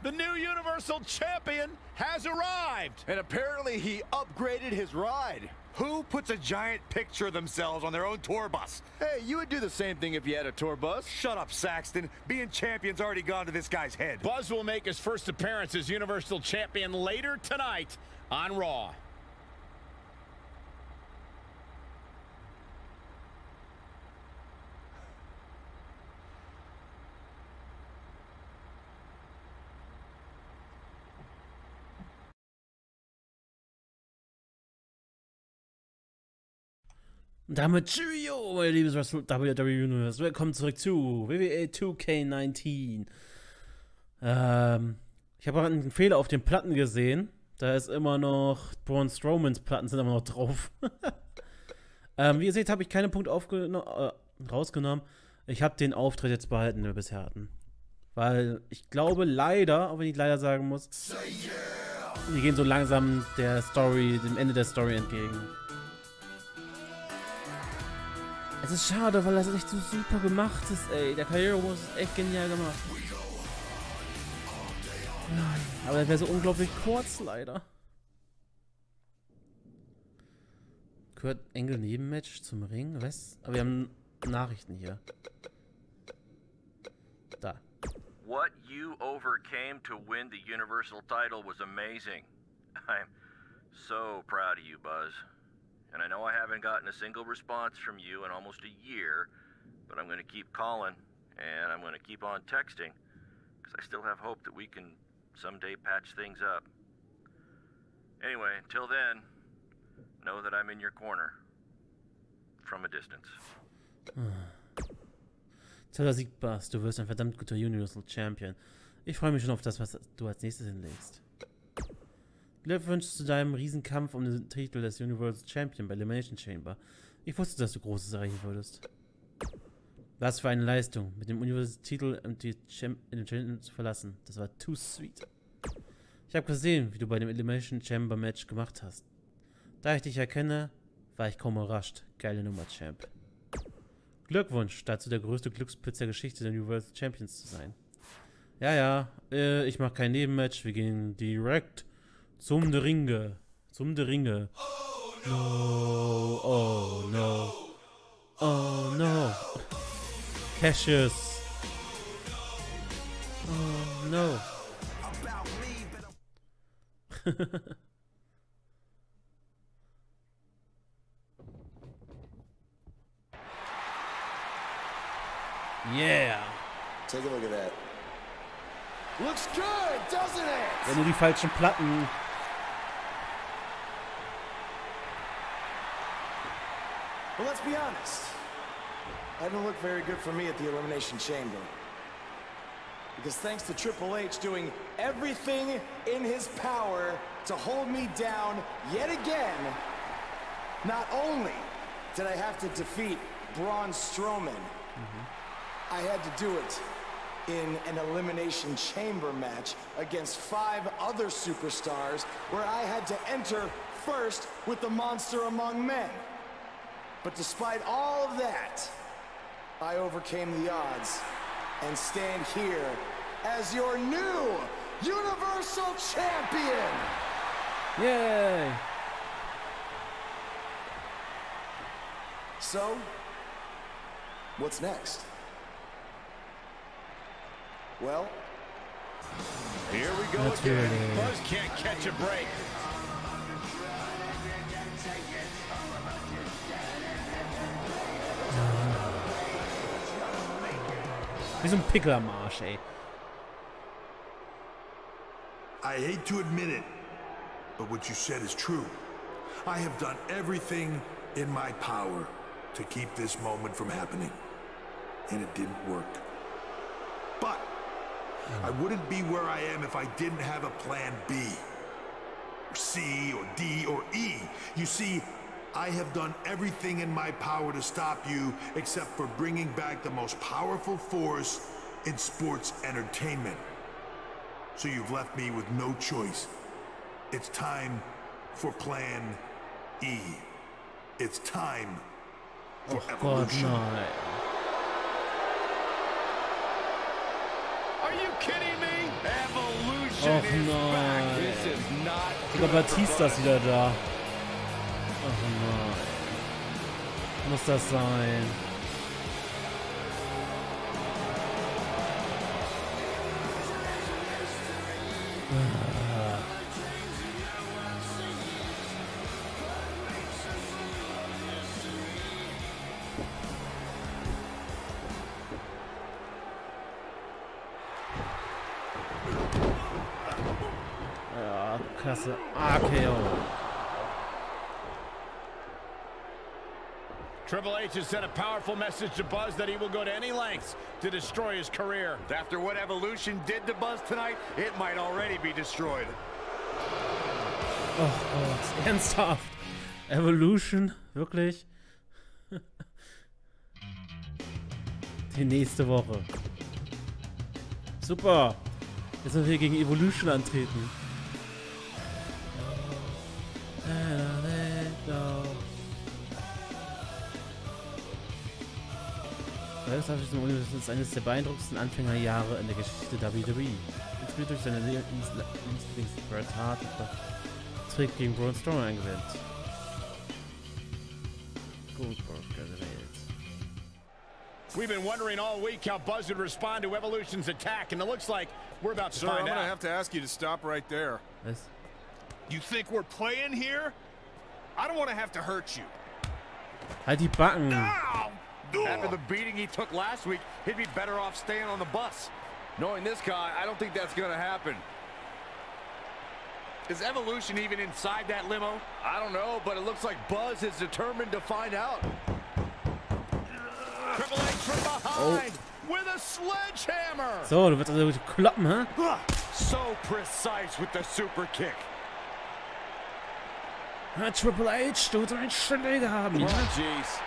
The new Universal Champion has arrived. And apparently he upgraded his ride. Who puts a giant picture of themselves on their own tour bus? Hey, you would do the same thing if you had a tour bus. Shut up, Saxton. Being champion's already gone to this guy's head. Buzz will make his first appearance as Universal Champion later tonight on Raw. Damit Cheerio, mein liebes WWE Universe. Willkommen zurück zu WWE 2k19. Ich habe gerade einen Fehler auf den Platten gesehen. Da ist immer noch Braun Strowmans Platten sind immer noch drauf. Wie ihr seht, habe ich keine Punkte rausgenommen. Ich habe den Auftritt jetzt behalten, den wir bisher hatten. Weil ich glaube leider, auch wenn ich leider sagen muss, wir gehen so langsam dem Ende der Story entgegen. Es ist schade, weil das echt so super gemacht ist, ey. Der Karrieremodus ist echt genial gemacht. Aber der wäre so unglaublich kurz, leider. Gehört Engel Nebenmatch zum Ring? Was? Aber wir haben Nachrichten hier. Da. What you overcame to win the Universal title was amazing. I'm so proud of you, Buzz. And I know I haven't gotten a single response from you in almost a year, but I'm going to keep calling, and I'm going to keep on texting, because I still have hope that we can someday patch things up. Anyway, until then, know that I'm in your corner. From a distance. Toller Sieg, Buzz. Du wirst ein verdammt guter Universal Champion. Ich freue mich schon auf das, was du als nächstes hinlegst. Glückwunsch zu deinem Riesenkampf um den Titel des Universal Champion bei Elimination Chamber. Ich wusste, dass du Großes erreichen würdest. Was für eine Leistung, mit dem Universal-Titel und den Champion zu verlassen. Das war too sweet. Ich habe gesehen, wie du bei dem Elimination Chamber Match gemacht hast. Da ich dich erkenne, war ich kaum überrascht. Geile Nummer, Champ. Glückwunsch, dazu der größte Glückspilz der Geschichte der Universal Champions zu sein. Ja, ich mache kein Nebenmatch, wir gehen direkt zum Ringe. No, oh no. Oh no. Cassius. Oh no. Yeah. Take a look at that. Looks good, doesn't it? Ja, nur die falschen Platten. Well, let's be honest. That didn't look very good for me at the Elimination Chamber. Because thanks to Triple H doing everything in his power to hold me down yet again, not only did I have to defeat Braun Strowman, I had to do it in an Elimination Chamber match against 5 other superstars where I had to enter first with the monster among men. But despite all of that, I overcame the odds and stand here as your new Universal Champion! Yay! So, what's next? Well, here we go again. Buzz can't catch a break. Wie so ein Pickel am Arsch, ey. I hate to admit it, but what you said is true. I have done everything in my power to keep this moment from happening, and it didn't work. But I wouldn't be where I am if I didn't have a plan B, or C, or D, or E. You see, I have done everything in my power to stop you except for bringing back the most powerful force in sports entertainment. So you've left me with no choice. It's time for Plan E. It's time for evolution. Are you kidding me? Och nein. Sogar Batista ist wieder da. Ach nein. Muss das sein? Ja, klasse. AKO. Triple H has sent a powerful message to Buzz that he will go to any lengths to destroy his career. After what Evolution did to Buzz tonight, it might already be destroyed. Oh Gott, ernsthaft. Evolution, wirklich? Die nächste Woche. Super. Jetzt müssen wir gegen Evolution antreten. Das ist eines der beeindruckendsten Anfängerjahre in der Geschichte der WWE. Inspiriert durch seine Lieblings-Bret Hart trägt gegen Braun Strowman eingewählt. We've been wondering all week how Buzz would respond to Evolution's attack, and it looks like we're about to Sir, find I'm gonna out. have to ask you to stop right there. Was? You think we're playing here? I don't want to have to hurt you. Halt die Backen! Ow! After the beating he took last week, he'd be better off staying on the bus. Knowing this guy, I don't think that's gonna happen. Is Evolution even inside that limo? I don't know, but it looks like Buzz is determined to find out. Triple H from behind with a sledgehammer. So, du wirst also kloppen, hä? So precise with the super kick. Triple H, du willst einen Schläger haben, ja? Oh, jeez.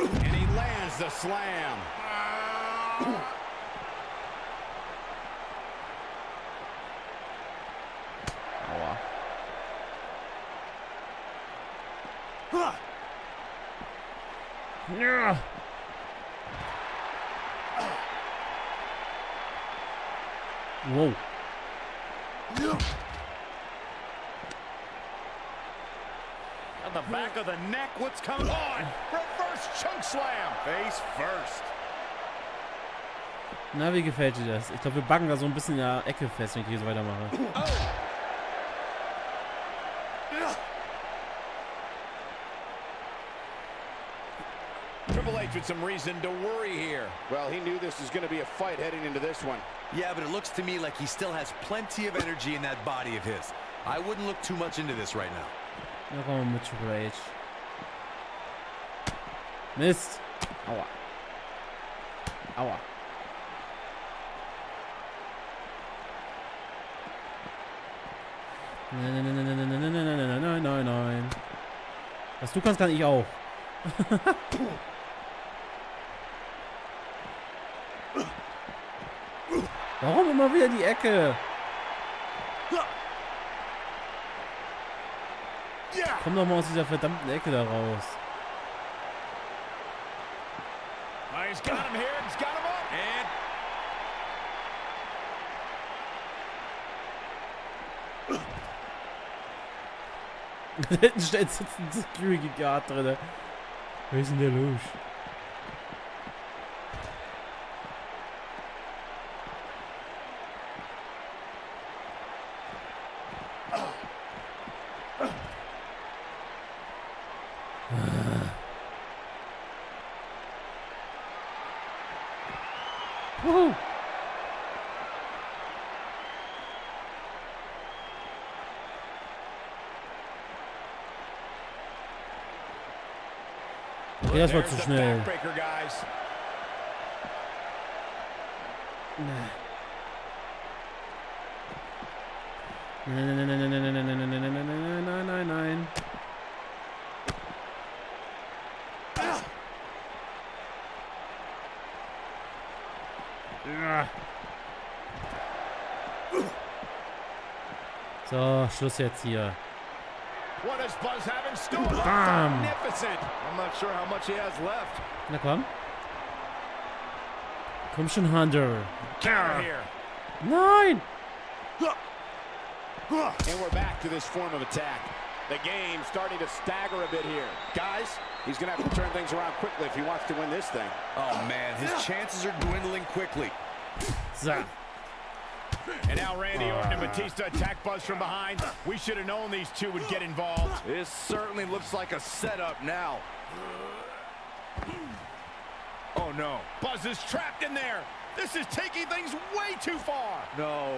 And he lands the slam. Aua. Ja. Wow. On the back of the neck, what's coming on? Reverse choke slam. Face first. Na, wie gefällt dir das? Ich glaube, wir backen da so ein bisschen in der Ecke fest, wenn ich hier so weitermache. Triple H with some reason to worry here. Well, he knew this was going to be a fight heading into this one. Yeah, but it looks to me like he still has plenty of energy in that body of his. I wouldn't look too much into this right now. Na komm mit Triple H. Mist. Aua. Aua. Nein, nein, nein, nein, nein, nein, nein, nein, nein, nein, nein. Was du kannst, kann ich auch. Warum immer wieder die Ecke? Komm doch mal aus dieser verdammten Ecke da raus. Oh, he's got him here. He's got him up. Da hinten steht jetzt ein Security Guard drin. Was ist denn der los? Woohoo! Okay, das war zu schnell. Nein, nein, nein, nein, nein, nein, nein, nein, nein, nein, nein, nein, nein, nein, nein. So, Schluss jetzt hier. What does Buzz have in store? Bam! Magnificent. I'm not sure how much he has left. Na komm. Komm schon, Hunter. Counter here. Nein! And we're back to this form of attack. The game starting to stagger a bit here. Guys, he's going to have to turn things around quickly if he wants to win this thing. Oh, man, his chances are dwindling quickly. So. And now Randy Orton and Batista attack Buzz from behind. We should have known these two would get involved. This certainly looks like a setup now. Oh, no. Buzz is trapped in there. This is taking things way too far. No.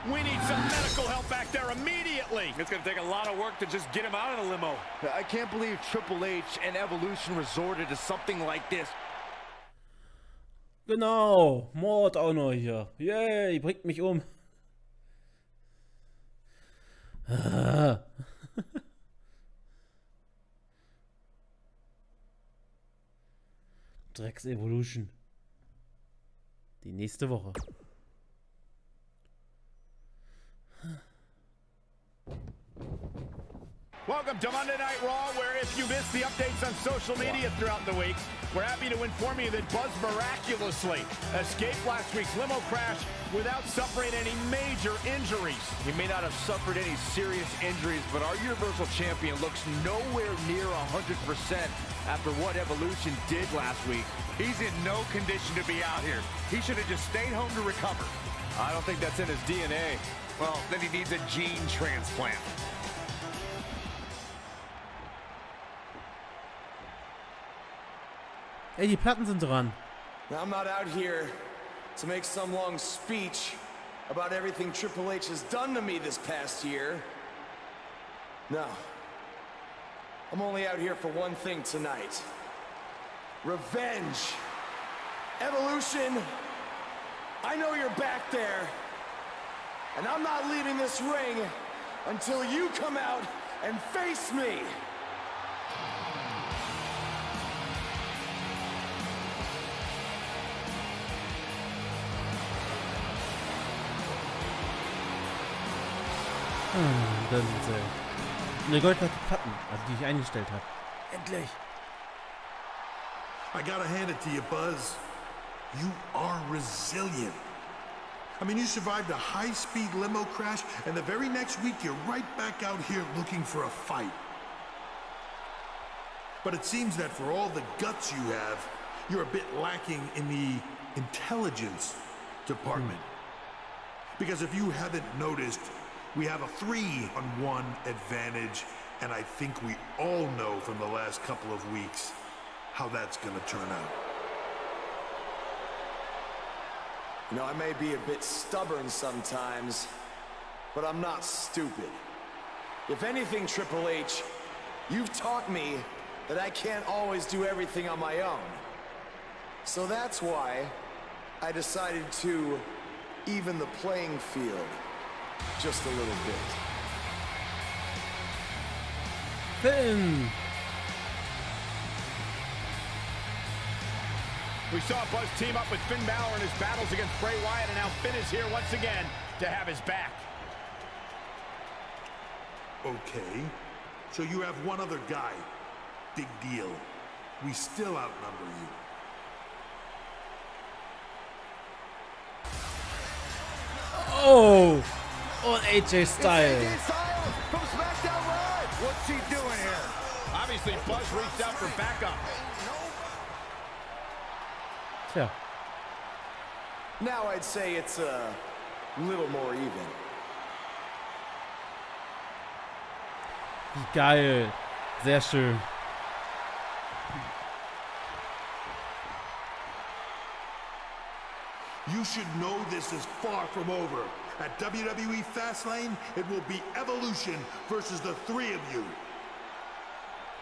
We need some medical help back there immediately. It's going to take a lot of work to just get him out of the limo. I can't believe Triple H and Evolution resorted to something like this. Genau, Mord auch noch hier. Yay, bringt mich um. Drecks Evolution. Die nächste Woche. Welcome to Monday Night Raw, where if you missed the updates on social media throughout the week, we're happy to inform you that Buzz miraculously escaped last week's limo crash without suffering any major injuries. He may not have suffered any serious injuries, but our Universal Champion looks nowhere near 100% after what Evolution did last week. He's in no condition to be out here. He should have just stayed home to recover. I don't think that's in his DNA. Well, then he needs a gene transplant. Ey, die Platten sind dran. Now, I'm not out here to make some long speech about everything Triple H has done to me this past year. No. I'm only out here for one thing tonight. Revenge. Evolution, I know you're back there. And I'm not leaving this ring until you come out and face me. Da sind sie. Eine goldene Platten, also die ich eingestellt habe. Endlich. I gotta hand it to you, Buzz. You are resilient. I mean, you survived a high-speed limo crash, and the very next week you're right back out here looking for a fight. But it seems that for all the guts you have, you're a bit lacking in the intelligence department. Because if you haven't noticed, we have a 3-on-1 advantage, and I think we all know from the last couple of weeks how that's going to turn out. You know, I may be a bit stubborn sometimes, but I'm not stupid. If anything, Triple H, you've taught me that I can't always do everything on my own. So that's why I decided to even the playing field just a little bit. Finn! We saw Buzz team up with Finn Balor in his battles against Bray Wyatt, and now Finn is here once again to have his back. Okay, so you have one other guy. Big deal. We still outnumber you. Oh! Und AJ Styles. From SmackDown Live. What's he doing here? Obviously, Buzz reached out for backup. Tja. Now I'd say it's a little more even. Wie geil. Sehr schön. You should know this is far from over. At WWE Fastlane, it will be Evolution versus the three of you.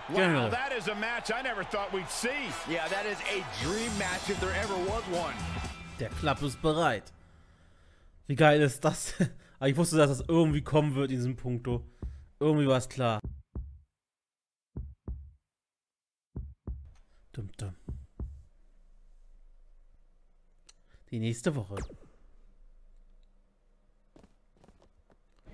Wow, that is a match I never thought we'd see. Yeah, that is a dream match if there ever was one. Der Klapp ist bereit. Wie geil ist das? Aber ich wusste, dass das irgendwie kommen wird in diesem Punkto. Irgendwie war es klar. Dum, dum. Die nächste Woche.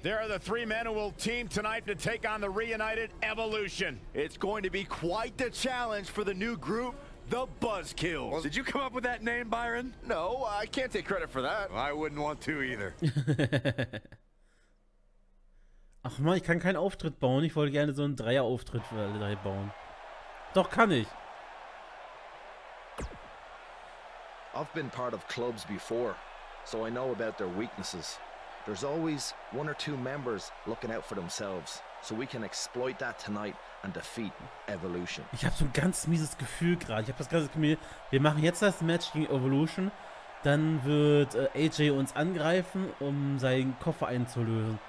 There are the three men who will team tonight to take on the reunited Evolution. It's going to be quite the challenge for the new group, The Buzzkills. Did you come up with that name, Byron? No, I can't take credit for that. I wouldn't want to either. Ach man, ich kann keinen Auftritt bauen. Ich wollte gerne so einen Dreier-Auftritt für alle drei bauen. Doch, kann ich. I've been part of clubs before, so I know about their weaknesses. There's always one or two members looking out for themselves, so we can exploit that tonight and defeat Evolution. Ich habe so ein ganz mieses Gefühl gerade. Ich habe das ganze Gefühl, wir machen jetzt das Match gegen Evolution, dann wird AJ uns angreifen, um seinen Koffer einzulösen.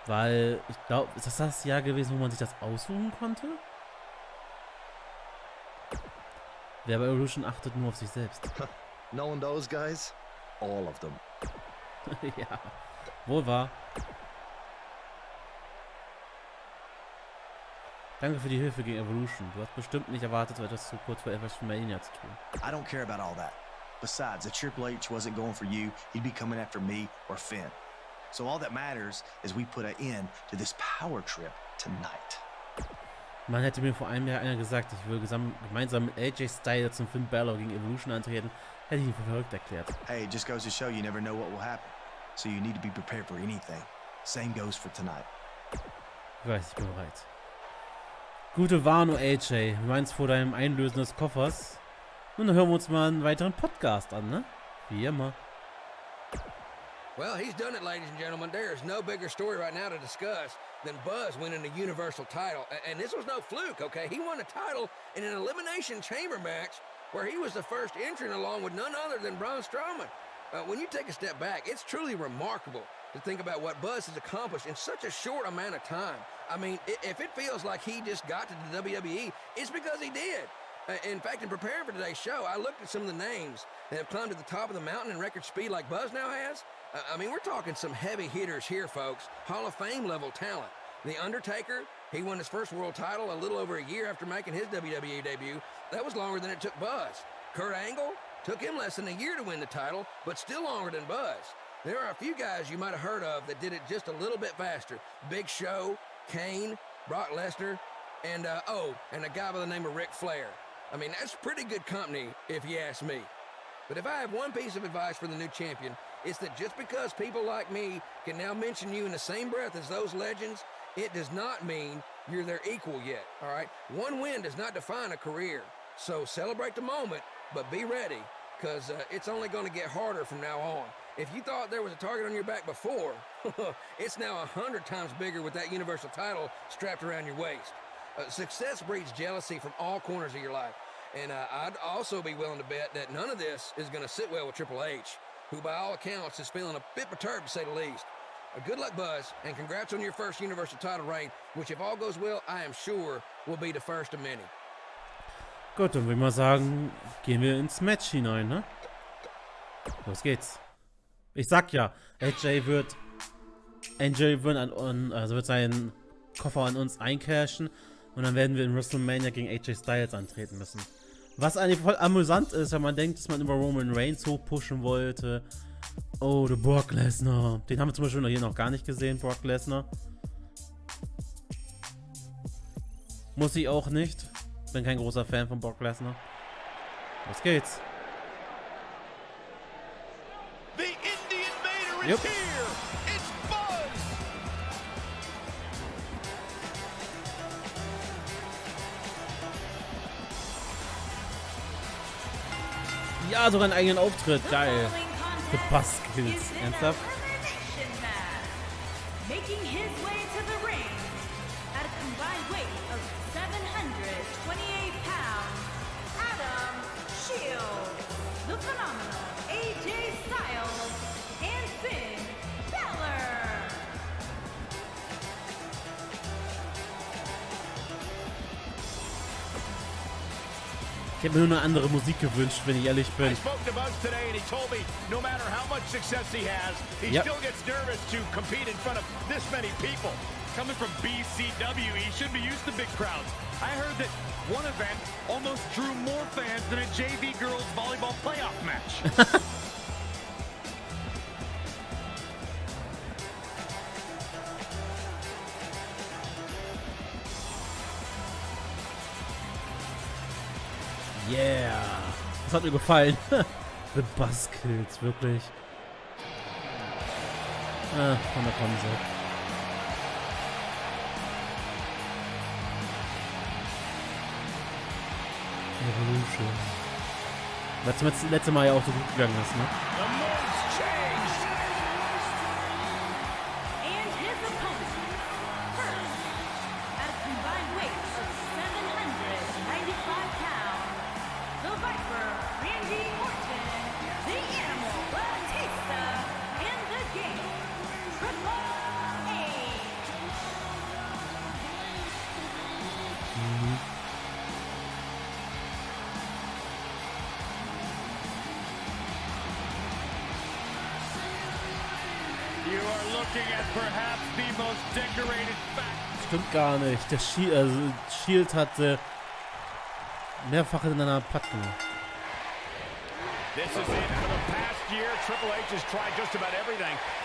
Weil, ich glaube, ist das Jahr gewesen, wo man sich das aussuchen konnte? Wer bei Evolution achtet nur auf sich selbst. Knowing those guys, all of them. Ja, wohl wahr. Danke für die Hilfe gegen Evolution. Du hast bestimmt nicht erwartet, etwas zu kurz vor WrestleMania zu tun. I don't care about all that. Besides, if Triple H wasn't going for you, he'd be coming after me or Finn. So all that matters is we put an end to this power trip tonight. Man hätte mir vor einem Jahr einer gesagt, ich will gemeinsam mit AJ Styles und Finn Balor gegen Evolution antreten, hätte ich ihn für verrückt erklärt. Hey, it just goes to show you never know what will happen. So you need to be prepared for anything. Same goes for tonight. Ich weiß, ich bin bereit. Gute Warnung, AJ. Du meinst vor deinem Einlösen des Koffers? Nun, dann hören wir uns mal einen weiteren Podcast an, ne? Wie immer. Well, he's done it, ladies and gentlemen. There is no bigger story right now to discuss than Buzz winning the Universal title. And this was no fluke, okay? He won a title in an Elimination Chamber match where he was the first entrant along with none other than Braun Strowman. When you take a step back, it's truly remarkable to think about what Buzz has accomplished in such a short amount of time. I mean, if it feels like he just got to the WWE, it's because he did. In fact, in preparing for today's show, I looked at some of the names that have climbed to the top of the mountain in record speed like Buzz now has. I mean, we're talking some heavy hitters here, folks. Hall of Fame level talent. The Undertaker, he won his first world title a little over a year after making his WWE debut. That was longer than it took Buzz. Kurt Angle, took him less than a year to win the title, but still longer than Buzz. There are a few guys you might have heard of that did it just a little bit faster. Big Show, Kane, Brock Lesnar, and a guy by the name of Ric Flair. I mean, that's pretty good company, if you ask me. But if I have one piece of advice for the new champion, it's that just because people like me can now mention you in the same breath as those legends, it does not mean you're their equal yet, all right? One win does not define a career. So celebrate the moment, but be ready, because it's only going to get harder from now on. If you thought there was a target on your back before, it's now 100 times bigger with that Universal title strapped around your waist. Success breeds jealousy from all corners of your life. And I'd also be willing to bet that none of this is going to sit well with Triple H, who by all accounts is feeling a bit perturbed to say the least. Good luck, Buzz, and congrats on your first Universal title reign, which if all goes well, I am sure will be the first of many. Gut, dann würde ich mal sagen, gehen wir ins Match hinein, ne? Los geht's. Ich sag ja, AJ wird seinen Koffer an uns eincashen und dann werden wir in WrestleMania gegen AJ Styles antreten müssen. Was eigentlich voll amüsant ist, wenn man denkt, dass man über Roman Reigns hochpushen wollte. Oh, der Brock Lesnar. Den haben wir zum Beispiel hier noch gar nicht gesehen, Brock Lesnar. Muss ich auch nicht. Bin kein großer Fan von Brock Lesnar. Los geht's. The Indian Vader is here. It's Buzz. Ja, sogar einen eigenen Auftritt. Geil. The Buzzkills. Ernsthaft? Making his way to the ring at a combined weight of 728 pounds, Adam Shield, the phenomenal AJ Styles, and Finn Balor. Ich hätte mir nur eine andere Musik gewünscht, wenn ich ehrlich bin. I spoke to Buzz today and he told me no matter how much success he has, he still gets nervous to compete in front of this many people. Coming from BCW, he should be used to big crowds. I heard that one event almost drew more fans than a JV girls volleyball playoff match. Yeah. Das hat mir gefallen. The Buzzkills, wirklich. Ah, von der kommen sie. Evolution. Was das letzte Mal ja auch so gut gegangen ist, ne? Stimmt gar nicht. Der Shield hat mehrfach hintereinander platt gemacht.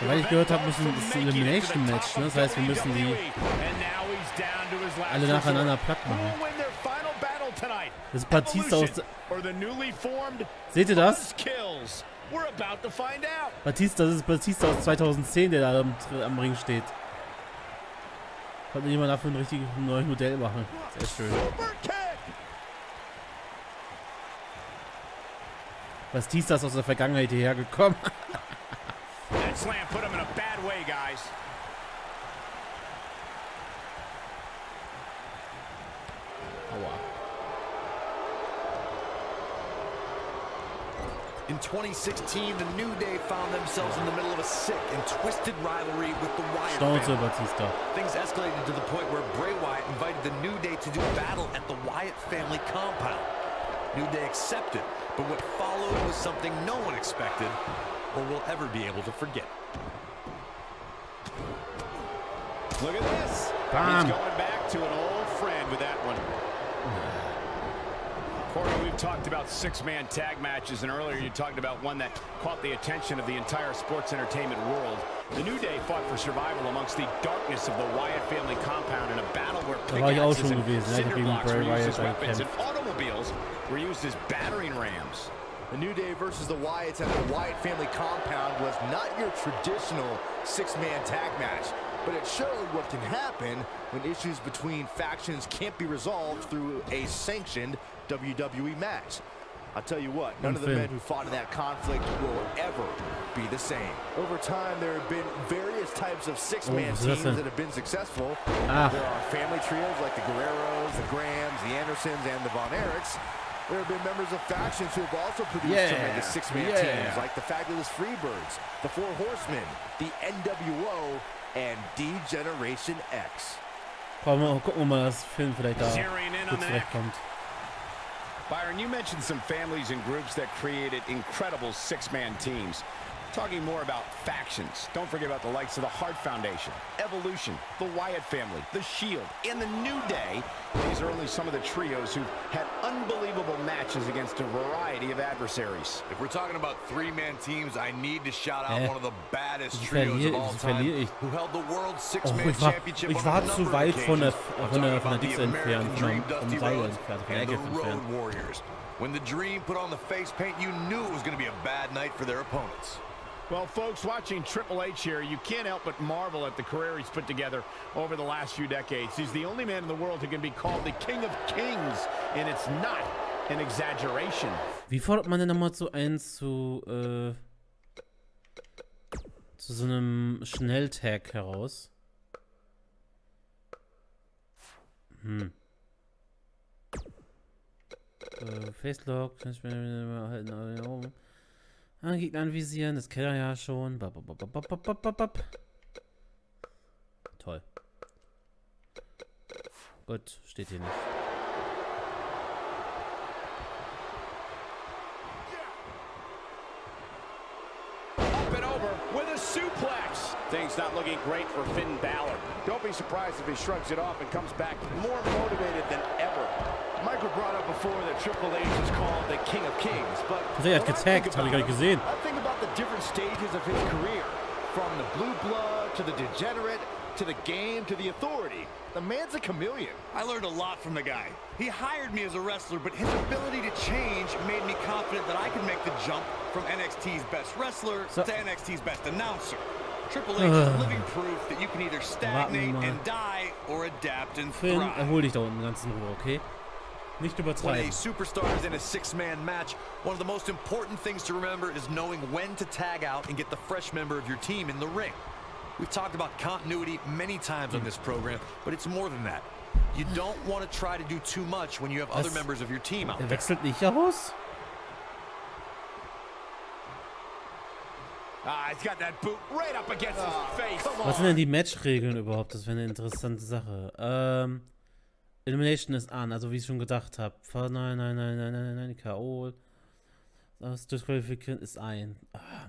Soweit ich gehört habe, müssen das Elimination Match, ne? Das heißt, wir müssen die alle nacheinander platt machen. Das ist Batista aus... Seht ihr das? Batista, das ist Batista aus 2010, der da am Ring steht. Konnte jemand dafür ein richtiges neues Modell machen. Sehr schön. Batista ist aus der Vergangenheit hierher gekommen. Aua. In 2016, the New Day found themselves in the middle of a sick and twisted rivalry with the Wyatt family. Batista. Things escalated to the point where Bray Wyatt invited the New Day to do battle at the Wyatt family compound. New Day accepted, but what followed was something no one expected or will ever be able to forget. Look at this. Bam. He's going back to an old friend with that one. Corey, we've talked about six-man tag matches, and earlier you talked about one that caught the attention of the entire sports entertainment world. The New Day fought for survival amongst the darkness of the Wyatt family compound in a battle where pickaxes and cinder blocks were used as weapons and automobiles were used as battering rams. The New Day versus the Wyatts at the Wyatt family compound was not your traditional six-man tag match, but it showed what can happen when issues between factions can't be resolved through a sanctioned WWE match. I'll tell you what, none of the men who fought in that conflict will ever be the same. Over time, there have been various types of six-man teams that have been successful. There are family trios like the Guerreros, the Grahams, the Andersons, and the Von Erichs. There have been members of factions who have also produced tremendous six-man teams, like the Fabulous Freebirds, the Four Horsemen, the NWO, and D-Generation X. Gucken wir mal, dass Film vielleicht da kurz zurechtkommt. Byron, you mentioned some families and groups that created incredible six-man teams. Talking more about factions, don't forget about the likes of the Hart Foundation, Evolution, the Wyatt family, the Shield, and the New Day. These are only some of the trios who've had unbelievable matches against a variety of adversaries. If we're talking about three-man teams, I need to shout out one of the baddest trios of all time who held the World Six-Man Championship ich war zu weit von der Dix entfernt, vom Seil entfernt, von der Ecke entfernt. When the Dream put on the face paint, you knew it was going to be a bad night for their opponents. Well, folks, watching Triple H here, you can't help but marvel at the career he's put together over the last few decades. He's the only man in the world who can be called the King of Kings, and it's not an exaggeration. Wie fordert man denn nochmal so eins zu so einem Schnelltag heraus? Facelock, halten, Gegner anvisieren, das kennt er ja schon. Toll. Gut, steht hier nicht. Up and over with a suplex. Things not looking great for Finn Balor. Don't be surprised if he shrugs it off and comes back more motivated than ever. Michael brought up before that Triple H is called the King of Kings, but er hat getaggt, habe ich gar nicht gesehen. I think about the different stages of his career, from the blue blood to the degenerate to the game, to the authority. The man's a chameleon. I learned a lot from the guy. He hired me as a wrestler, but his ability to change made me confident that I could make the jump from NXT's best wrestler to NXT's best announcer. Triple H is living proof that you can either stagnate and die or adapt and thrive. Erhol dich da unten ganz in Ruhe, okay? Nicht When a übertreiben. superstar is in a six-man match, one of the most important things to remember is knowing when to tag out and get the fresh member of your team in the ring. We've talked about continuity many times on this program, but it's more than that. You don't want to try to do too much when you have other members of your team out there. Wechselt nicht aus? He's got that boot right up against his face. Was sind denn die Matchregeln überhaupt? Das wäre eine interessante Sache. Elimination ist an, also wie ich schon gedacht habe. Nein, K.O. Das Disqualifizieren ist ein.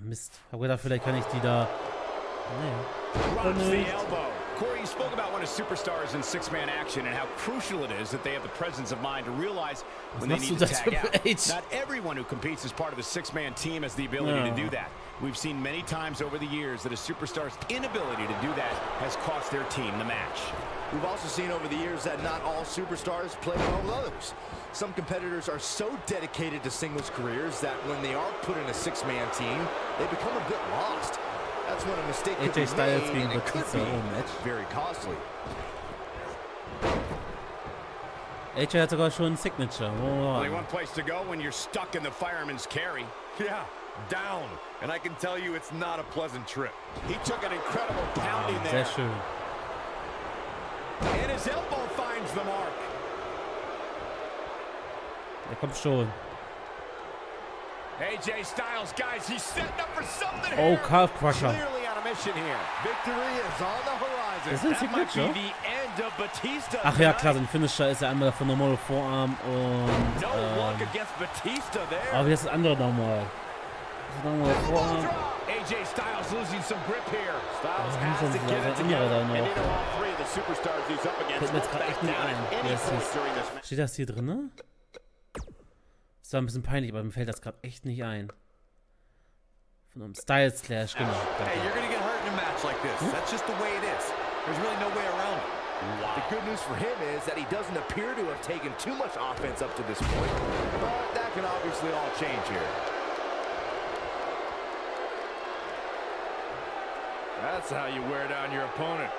Mist. Hab gedacht, vielleicht kann ich die da... Nee. Corey, you spoke about when a superstar is in six-man action and how crucial it is that they have the presence of mind to realize when they need to tag out. Not everyone who competes as part of a six-man team has the ability to do that. We've seen many times over the years that a superstar's inability to do that has cost their team the match. We've also seen over the years that not all superstars play well with others. Some competitors are so dedicated to singles careers that when they are put in a six-man team, they become a bit lost. That's when a mistake could be made, and it could be very costly. AJ hat sogar schon ein Signature. Only one place to go when you're stuck in the fireman's carry. Yeah, down. And I can tell you it's not a pleasant trip. He took an incredible pounding there. Sehr schön. And his elbow finds the mark. Er kommt schon. AJ Styles, guys, he's setting up for something Oh, here. Calf Crusher. Clearly on a mission here. Victory is on the horizon. Ist das That might be Signature? the end of Batista. Ach ja, klar, sein Finisher ist ja einmal davon normale Vorarm und... No luck against Batista there. Aber wie ist das andere nochmal? Das normale Vorarm. AJ Styles losing some grip here. Was ist das andere da noch? Fällt mir jetzt gerade echt nicht ein. Wie das hieß. Steht das hier drin? Das war ein bisschen peinlich, aber mir fällt das gerade echt nicht ein. Von einem Styles Clash, genau. Hey, you're gonna get hurt in a match like this. That's just the way it is. There's really no way around it. Wow. The good news for him is that he doesn't appear to have taken too much offense up to this point. But that can obviously all change here. That's how you wear down your opponent.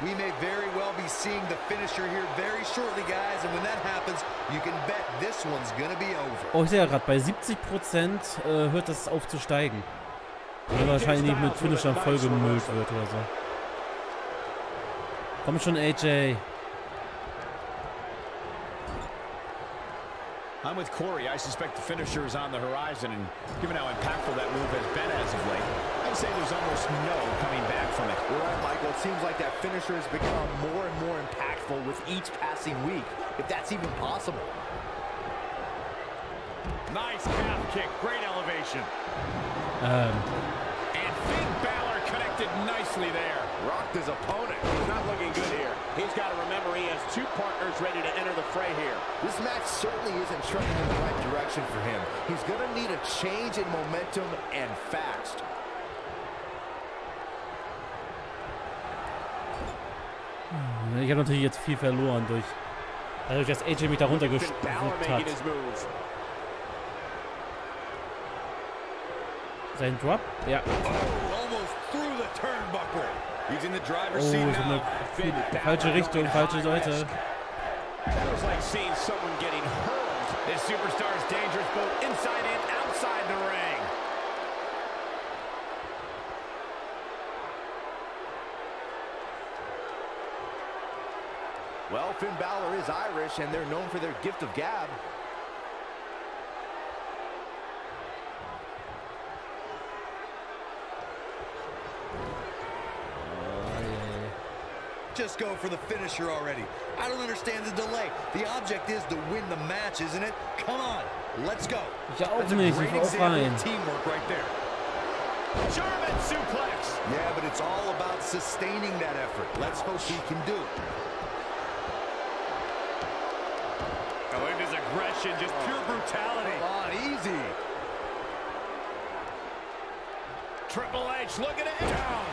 We may very well be seeing the finisher here very shortly, guys, and when that happens, you can bet this one's gonna be over. Oh, ich sehe ja gerade, bei 70% hört das auf zu steigen. Weil wahrscheinlich mit Finishern vollgemüllt wird oder so. Komm schon, AJ. I'm with Corey. I suspect the finisher is on the horizon, and given how impactful that move has been as of late, I'd say there's almost no coming back from it. You're right, Michael. It seems like that finisher has become more and more impactful with each passing week, if that's even possible. Nice calf kick. Great elevation. And Finn Balor connected nicely there. Rocked his opponent. He's not looking good here. He's got to remember he has two partners ready to enter the fray here. This match certainly isn't trending in the right direction for him. He's going to need a change in momentum and fast. Ich habe natürlich jetzt viel verloren dadurch, dass AJ mich da runtergestuft hat. Sein Drop? Ja. Oh, falsche Richtung, falsche Seite. That was like seeing someone getting hurt. This superstar is dangerous both inside and outside the ring. Well, Finn Balor is Irish, and they're known for their gift of gab. Just go for the finisher already. I don't understand the delay. The object is to win the match, isn't it? Come on, let's go. Ich auch nicht, ich war auch rein. Teamwork right there. German suplex. Yeah, but it's all about sustaining that effort. Let's hope he can do it. Oh, look at his aggression, just pure brutality. Come on, easy. Triple H looking at him down.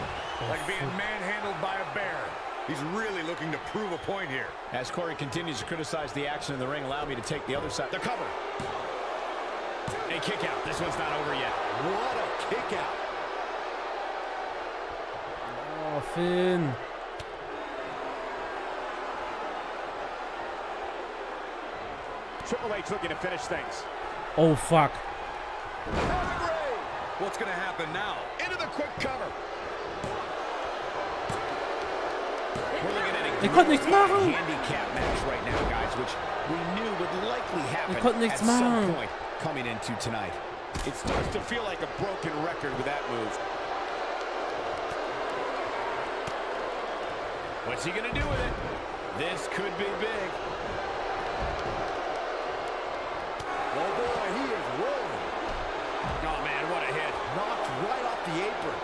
Like being manhandled by a bear. He's really looking to prove a point here. As Corey continues to criticize the action in the ring, allow me to take the other side. The cover. A kick out. This one's not over yet. What a kick out. Oh, Finn. Triple H looking to finish things. Oh, fuck. What's going to happen now? Into the quick cover. We're looking at a handicap match right now, guys, which we knew would likely happen at some point coming into tonight. It starts to feel like a broken record with that move. What's he going to do with it? This could be big. Oh, boy, he is rolling. Oh, man, what a hit. Knocked right off the apron.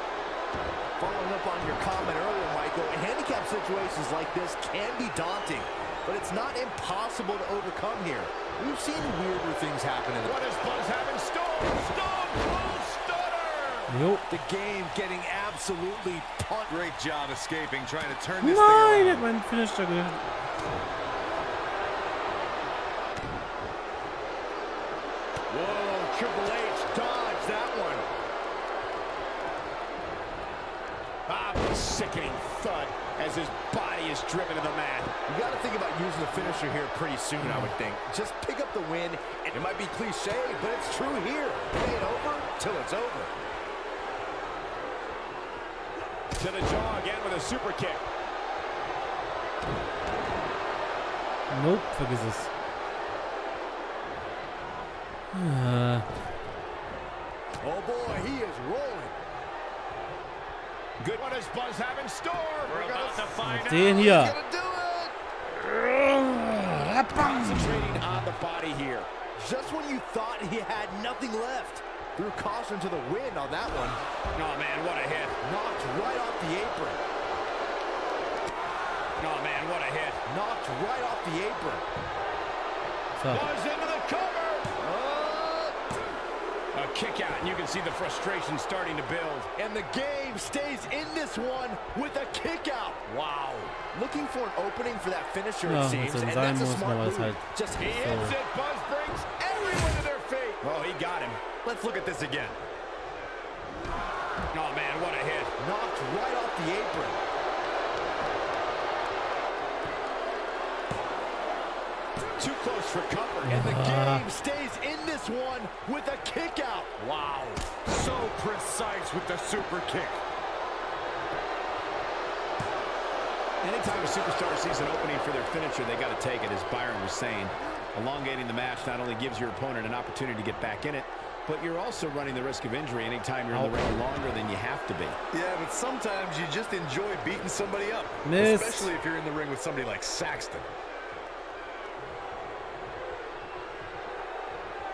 Following up on your comment earlier, Michael, handicap situations like this can be daunting, but it's not impossible to overcome here. We've seen weirder things happen in the What is Buzz having? Stone Cold Stunner! Nope. The game getting absolutely pumped. Great job escaping, trying to turn this Nein, thing hat meinen Finisher gehört. Whoa, Triple H dodged that one. Sickening thud as his body is driven to the mat. You got to think about using the finisher here pretty soon, I would think. Just pick up the win. It might be cliche, but it's true here. It ain't over till it's over. To the jaw again with a super kick. Nope, vergiss es. Oh boy, he is rolling. Good. What does Buzz have in store? We're about to find out. Den hier. He's gonna do it. Concentrating on the body here. Just when you thought he had nothing left. Threw caution to the wind on that one. Oh, man, what a hit. Knocked right off the apron. Oh, man, what a hit. Knocked right off the apron. Buzz into the cover. A kick out, and you can see the frustration starting to build. And the game stays in this one with a kick out. Wow. Looking for an opening for that finisher, it seems. And that's a smart move. Just he hits it. Buzz brings everyone to their feet. Oh, he got him. Let's look at this again. Oh, man, what a hit. Knocked right off the apron. Too close for comfort. And the game stays in this one with a kick out. Wow. So precise with the super kick. Anytime a superstar sees an opening for their finisher, they got to take it, as Byron was saying. Elongating the match not only gives your opponent an opportunity to get back in it, but you're also running the risk of injury anytime you're in the ring longer than you have to be. Yeah, but sometimes you just enjoy beating somebody up. Mist. Especially if you're in the ring with somebody like Saxton.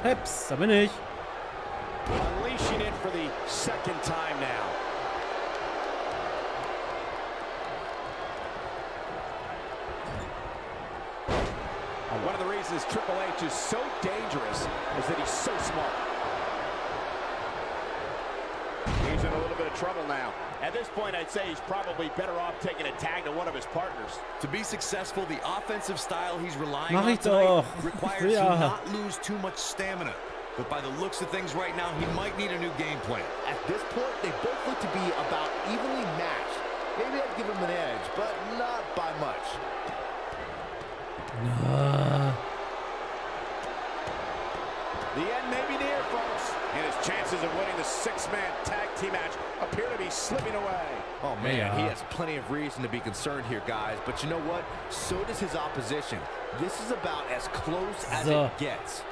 Peps, da bin ich. Unleashing it for the second time now. One of the reasons Triple H is so dangerous is that he's so smart. He's in a little bit of trouble now. At this point, I'd say he's probably better off taking a tag to one of his partners. To be successful, the offensive style he's relying Mach on ich tonight doch. requires Ja. him not lose too much stamina. But by the looks of things right now, he might need a new game plan. At this point, they both look to be about evenly matched. Maybe I'd give him an edge, but not by much. The end may be near, folks. And his chances of winning the six-man tag team match appear to be slipping away. Oh, man, he has plenty of reason to be concerned here, guys. But you know what? So does his opposition. This is about as close as it gets.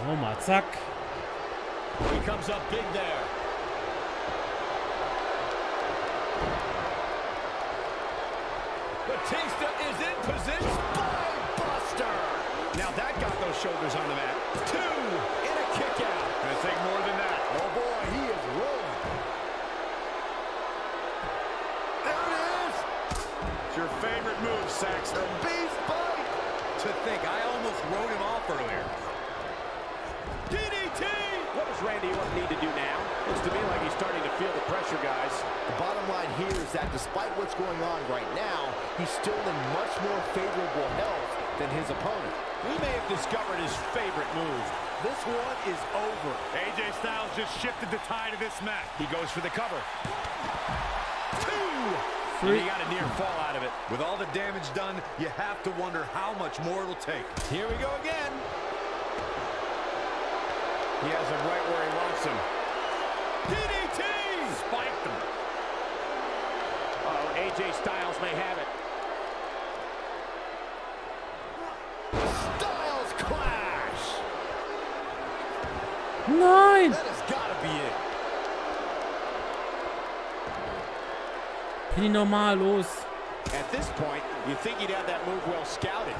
Oh, mal, zack. He comes up big there. Batista is in position. Buster. Now that got those shoulders on the mat. Two in a kick out. Gonna take more than that. Oh, boy, he is rolling. There it is. It's your favorite move, Saxton. Beast bite. To think, I almost wrote him off earlier. DDT! What does Randy Orton need to do now? Looks to me like he's starting to feel the pressure, guys. The bottom line here is that despite what's going on right now, he's still in much more favorable health than his opponent. We may have discovered his favorite move. This one is over. AJ Styles just shifted the tide of this match. He goes for the cover. 2! He got a near fall out of it. With all the damage done, you have to wonder how much more it'll take. Here we go again. He has him right where he wants him. DDT! Spiked him. Uh-oh, AJ Styles may have it. Styles clash. Nein! That has got to be it. Bin ich normal, los. At this point, you think he'd have that move well scouted.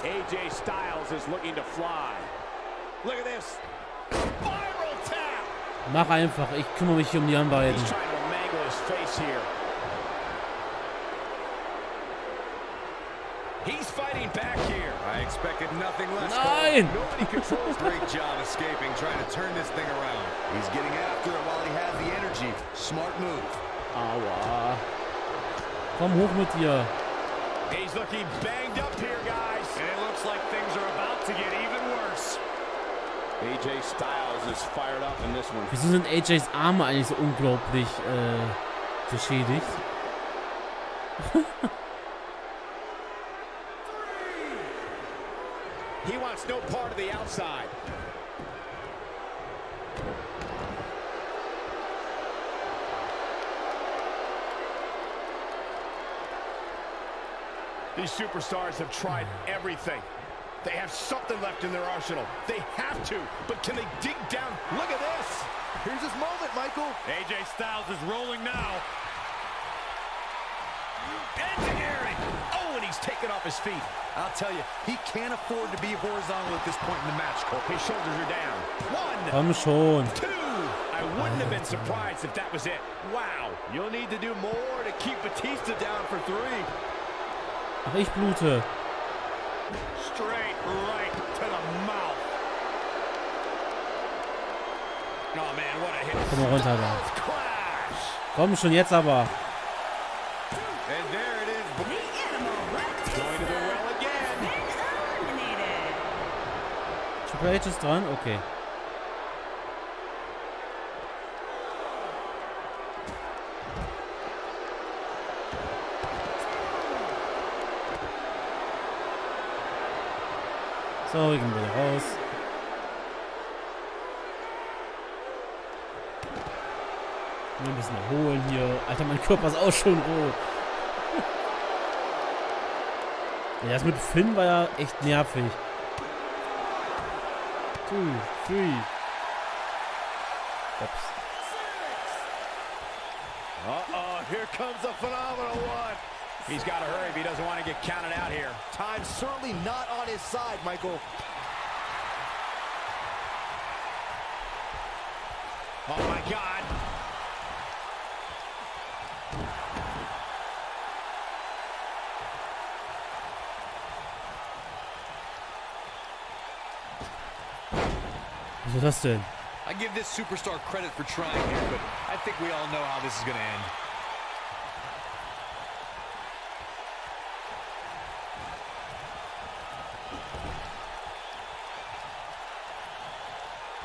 AJ Styles is looking to fly. Look at this. Spiral tap. Mach einfach, ich kümmere mich hier um die anderen beiden. He's trying to mangle his face here. He's fighting back here. I expected nothing less. Nein! Nobody controls. Great job escaping, trying to turn this thing around. He's getting after it while he has the energy. Smart move. Aua. Komm hoch mit dir. He's looking banged up here, guys. And it looks like things are about to get even worse. AJ Styles is fired up in this one. Wieso sind AJs Arme eigentlich so unglaublich beschädigt? He wants no part of the outside. These superstars have tried everything. They have something left in their arsenal. They have to, but can they dig down? Look at this. Here's his moment, Michael. AJ Styles is rolling now. Engineering. Oh, and he's taken off his feet. I'll tell you, he can't afford to be horizontal at this point in the match, Cole. His shoulders are down. 1. Komm schon. 2. I wouldn't have been surprised if that was it. Wow. You'll need to do more to keep Batista down for 3. Ach, ich blute. Straight right to the mouth. Oh, man, what a hit. Komm mal runter da. Komm schon, jetzt aber. And there it is. Going to the well again. Triple H ist dran? Okay. So, wir gehen wieder raus. Ein bisschen erholen hier. Alter, mein Körper ist auch schon rot. Ja, das mit Finn war ja echt nervig. 2, 3. Ups. Uh-oh, here comes a phenomenal one. He's got to hurry if he doesn't want to get counted out here. Time's certainly not on his side, Michael. Oh, my God. Was ist das denn? I give this superstar credit for trying here, but I think we all know how this is going to end.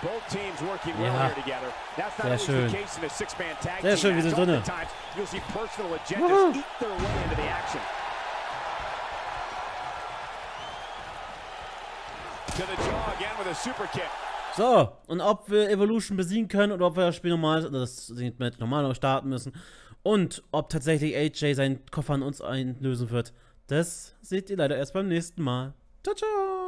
Both teams working well here together. That's not always the case in a six-man tag team. Sehr schön, wir sind drinne. Oftentimes, you'll see personal agendas eat their way into the action. To the jaw again with a super kick. So, und ob wir Evolution besiegen können oder ob wir das Spiel normal, das Match normal noch starten müssen und ob tatsächlich AJ seinen Koffer an uns einlösen wird, das seht ihr leider erst beim nächsten Mal. Ciao, ciao!